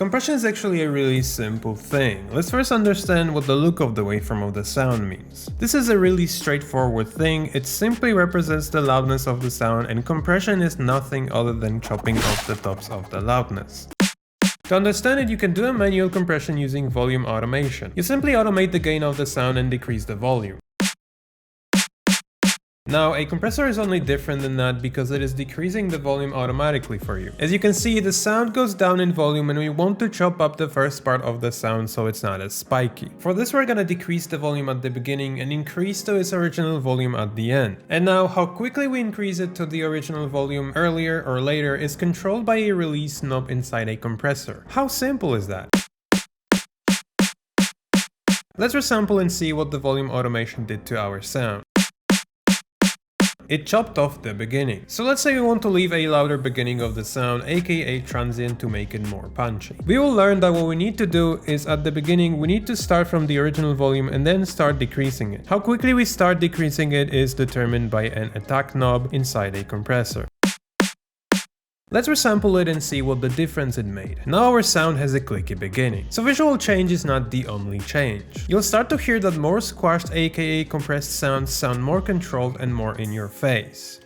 Compression is actually a really simple thing. Let's first understand what the look of the waveform of the sound means. This is a really straightforward thing. It simply represents the loudness of the sound, and compression is nothing other than chopping off the tops of the loudness. To understand it, you can do a manual compression using volume automation. You simply automate the gain of the sound and decrease the volume. Now, a compressor is only different than that because it is decreasing the volume automatically for you. As you can see, the sound goes down in volume and we want to chop up the first part of the sound so it's not as spiky. For this, we're gonna decrease the volume at the beginning and increase to its original volume at the end. And now, how quickly we increase it to the original volume earlier or later is controlled by a release knob inside a compressor. How simple is that? Let's resample and see what the volume automation did to our sound. It chopped off the beginning. So let's say we want to leave a louder beginning of the sound, aka transient, to make it more punchy. We will learn that what we need to do is at the beginning we need to start from the original volume and then start decreasing it. How quickly we start decreasing it is determined by an attack knob inside a compressor. Let's resample it and see what the difference it made. Now our sound has a clicky beginning. So visual change is not the only change. You'll start to hear that more squashed aka compressed sounds sound more controlled and more in your face.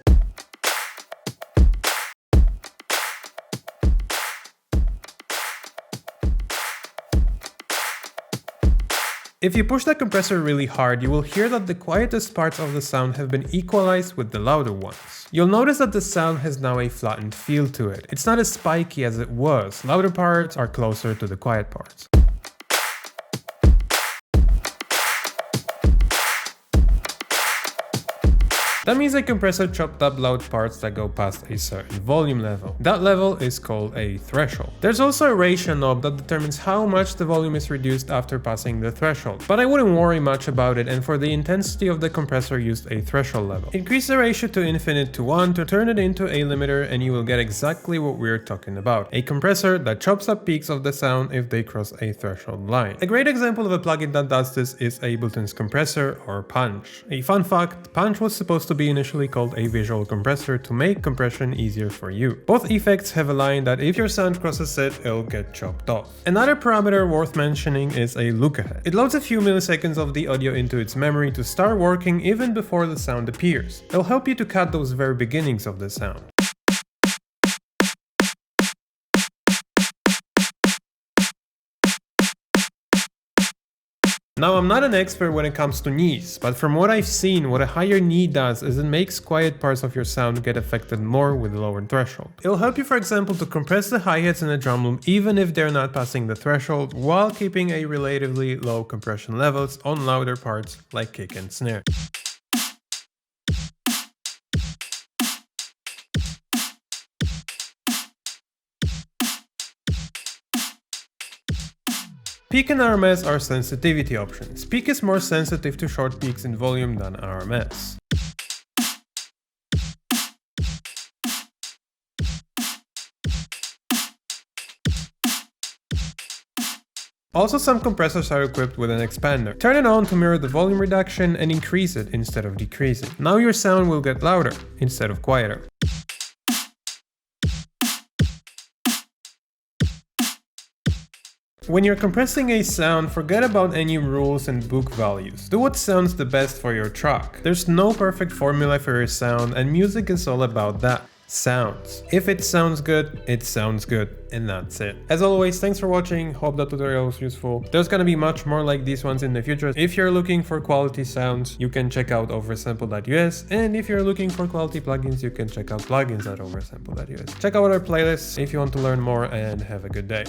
If you push the compressor really hard, you will hear that the quietest parts of the sound have been equalized with the louder ones. You'll notice that the sound has now a flattened feel to it. It's not as spiky as it was. Louder parts are closer to the quiet parts. That means a compressor chopped up loud parts that go past a certain volume level. That level is called a threshold. There's also a ratio knob that determines how much the volume is reduced after passing the threshold, but I wouldn't worry much about it, and for the intensity of the compressor used a threshold level. Increase the ratio to infinite to 1 to turn it into a limiter and you will get exactly what we're talking about. A compressor that chops up peaks of the sound if they cross a threshold line. A great example of a plugin that does this is Ableton's compressor or Punch. A fun fact, Punch was supposed to be initially called a visual compressor to make compression easier for you. Both effects have a line that if your sound crosses it, it'll get chopped off. Another parameter worth mentioning is a look ahead. It loads a few milliseconds of the audio into its memory to start working even before the sound appears. It'll help you to cut those very beginnings of the sound. Now, I'm not an expert when it comes to knees, but from what I've seen, what a higher knee does is it makes quiet parts of your sound get affected more with a lower threshold. It'll help you, for example, to compress the hi-hats in a drum loop even if they're not passing the threshold, while keeping a relatively low compression levels on louder parts like kick and snare. Peak and RMS are sensitivity options. Peak is more sensitive to short peaks in volume than RMS. Also, some compressors are equipped with an expander. Turn it on to mirror the volume reduction and increase it instead of decreasing. Now your sound will get louder instead of quieter. When you're compressing a sound, forget about any rules and book values. Do what sounds the best for your track. There's no perfect formula for your sound, and music is all about that. Sounds. If it sounds good, and that's it. As always, thanks for watching, hope that tutorial was useful. There's gonna be much more like these ones in the future. If you're looking for quality sounds, you can check out oversample.us, and if you're looking for quality plugins, you can check out plugins at oversample.us. Check out our playlists if you want to learn more, and have a good day.